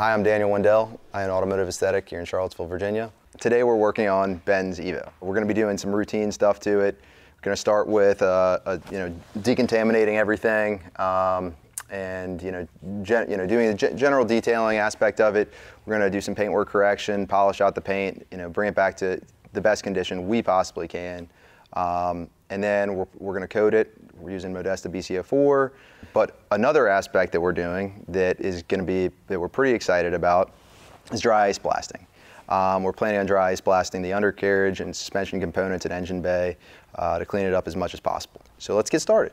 Hi, I'm Daniel Wendell. I own Automotive Aesthetic here in Charlottesville, Virginia. Today we're working on Ben's Evo. We're going to be doing some routine stuff to it. We're going to start with decontaminating everything and doing the general detailing aspect of it. We're going to do some paintwork correction, polish out the paint, bring it back to the best condition we possibly can. And then we're going to coat it. We're using Modesta BCO4. But another aspect that we're doing that we're pretty excited about is Dreyse Blasting. We're planning on Dreyse blasting the undercarriage and suspension components and engine bay to clean it up as much as possible. So let's get started.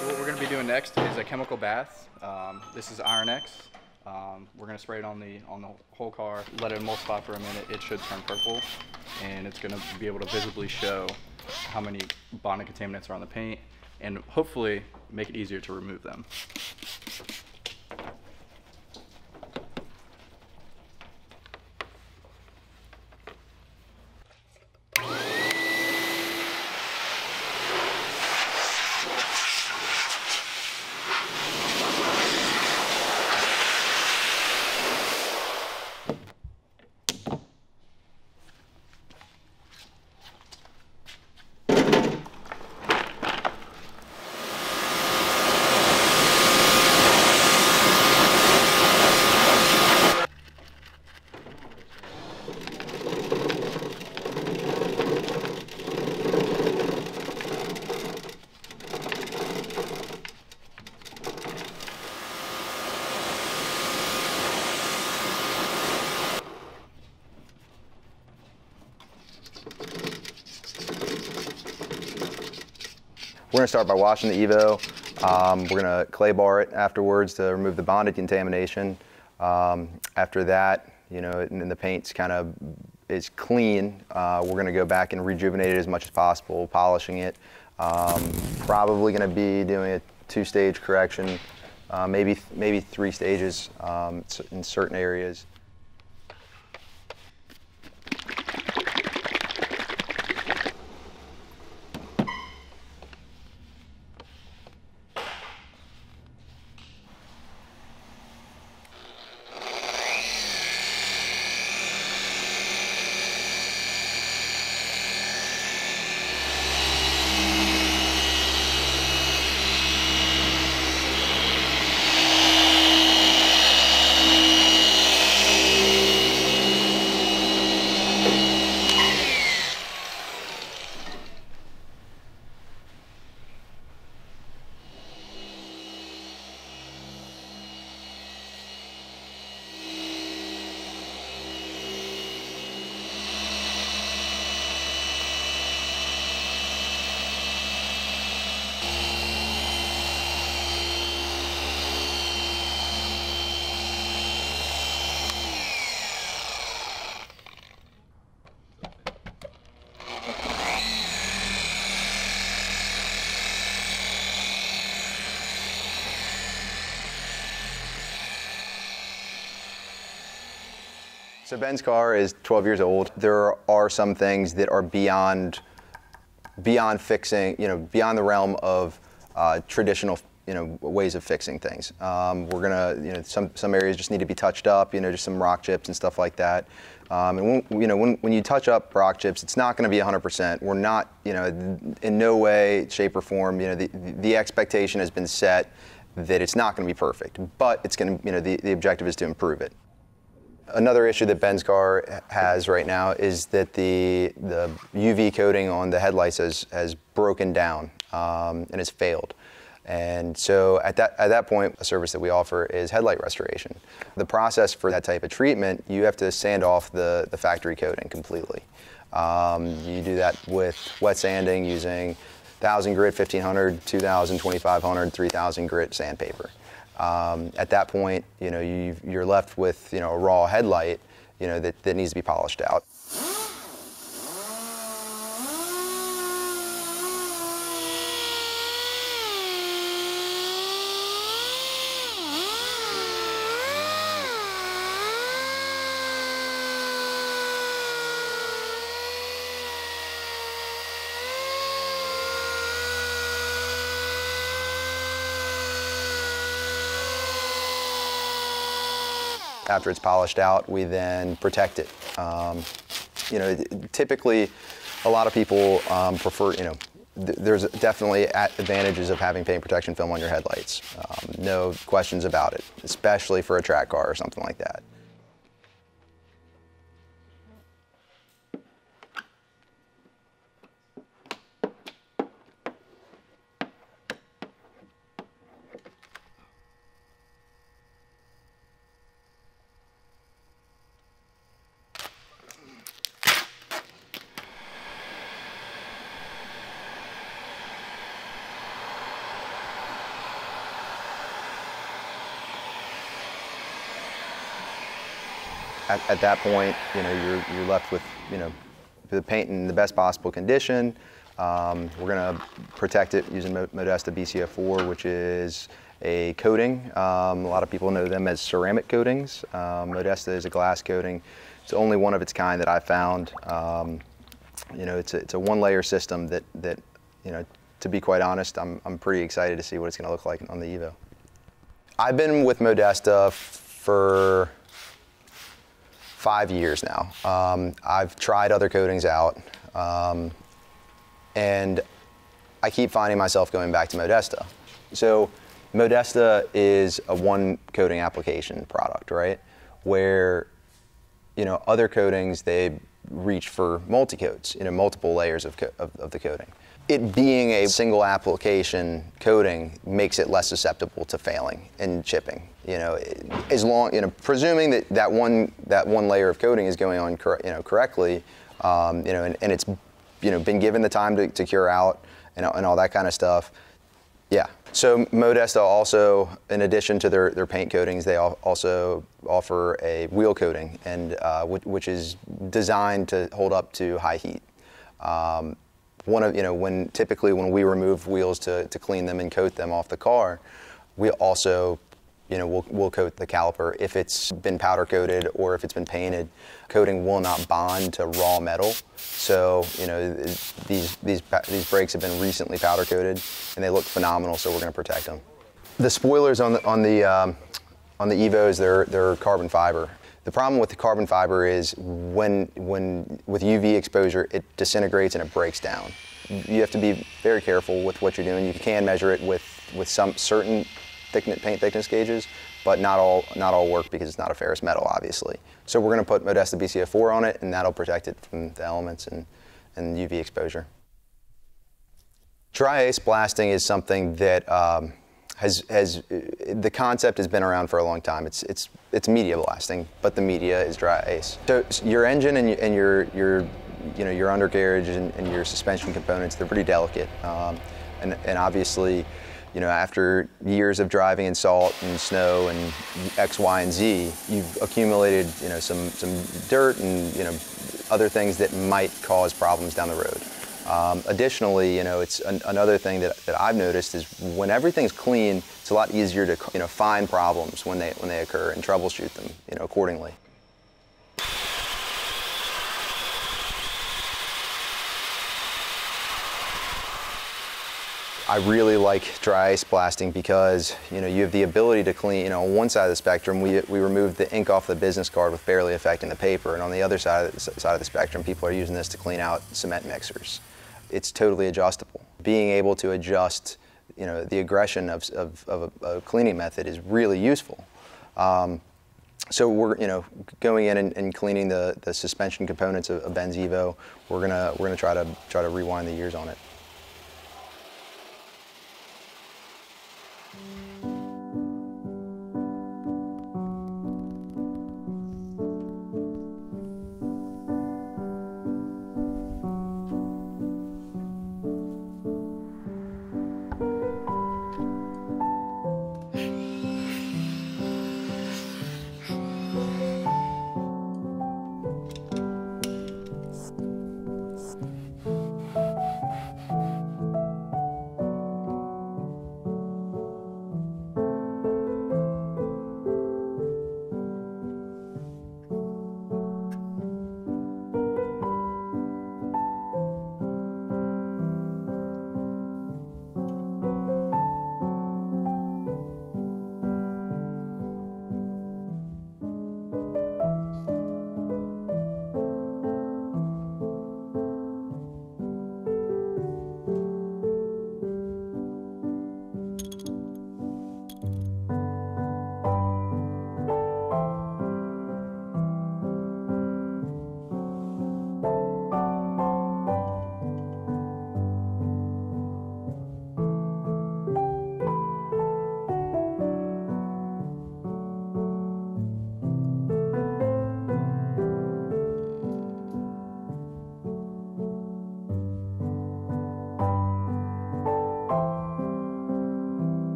What we're going to be doing next is a chemical bath. This is Iron X. We're going to spray it on the whole car, let it emulsify for a minute. It should turn purple, and it's going to be able to visibly show how many bonding contaminants are on the paint, and hopefully make it easier to remove them. We're going to start by washing the Evo. We're going to clay bar it afterwards to remove the bonded contamination. After that, and the paint's is clean, we're going to go back and rejuvenate it as much as possible, polishing it. Probably going to be doing a 2-stage correction, maybe 3 stages in certain areas. So Ben's car is 12 years old. There are some things that are beyond fixing, beyond the realm of traditional, ways of fixing things. We're gonna, some areas just need to be touched up, just some rock chips and stuff like that. And when you touch up rock chips, it's not going to be 100%. We're not, in no way, shape, or form, the expectation has been set that it's not going to be perfect, but it's going to, the objective is to improve it. Another issue that Ben's car has right now is that the UV coating on the headlights has broken down and has failed. And so at that point, a service that we offer is Headlight Restoration. The process for that type of treatment, you have to sand off the factory coating completely. You do that with wet sanding using 1,000 grit, 1,500, 2,000, 2,500, 3,000 grit sandpaper. At that point, you're left with a raw headlight, that needs to be polished out. After it's polished out, we then protect it. Typically, a lot of people prefer, there's definitely advantages of having paint protection film on your headlights. No questions about it, especially for a track car or something like that. At that point, you're left with, the paint in the best possible condition. We're going to protect it using Modesta BCF4, which is a coating. A lot of people know them as ceramic coatings. Modesta is a glass coating. It's only one of its kind that I found. It's a one-layer system that to be quite honest, I'm pretty excited to see what it's going to look like on the Evo. I've been with Modesta for 5 years now. I've tried other coatings out, and I keep finding myself going back to Modesta. So Modesta is a one coating application product, right? Where, other coatings, they reach for multi-coats, multiple layers of the coating. It being a single application coating makes it less susceptible to failing and chipping. As long, presuming that one layer of coating is going on, correctly, and it's, been given the time to cure out and all that kind of stuff. Yeah. So Modesta also, in addition to their paint coatings, they also offer a wheel coating, and which is designed to hold up to high heat. Typically when we remove wheels to clean them and coat them off the car, we also, we'll coat the caliper. If it's been powder coated or if it's been painted, coating will not bond to raw metal. So, these brakes have been recently powder coated and they look phenomenal, so we're going to protect them. The spoilers on the Evos, they're carbon fiber. The problem with the carbon fiber is when with UV exposure, it disintegrates and it breaks down. You have to be very careful with what you're doing. You can measure it with some certain paint thickness gauges, but not all work because it's not a ferrous metal, obviously. So we're going to put Modesta BCF4 on it, and that'll protect it from the elements and UV exposure. Dreyse Blasting is something that the concept has been around for a long time. It's media blasting, but the media is Dreyse. So your engine and your undercarriage and your suspension components, they're pretty delicate, and obviously, after years of driving in salt and snow and X, Y, and Z, you've accumulated some dirt and other things that might cause problems down the road. Additionally, it's another thing that I've noticed is when everything's clean, it's a lot easier to find problems when they occur and troubleshoot them accordingly. I really like Dreyse Blasting because you have the ability to clean. On one side of the spectrum, we removed the ink off the business card with barely affecting the paper, and on the other side of the spectrum, people are using this to clean out cement mixers. It's totally adjustable. Being able to adjust, the aggression of a cleaning method is really useful. So we're going in and cleaning the suspension components of Ben's Evo. We're gonna try to rewind the gears on it.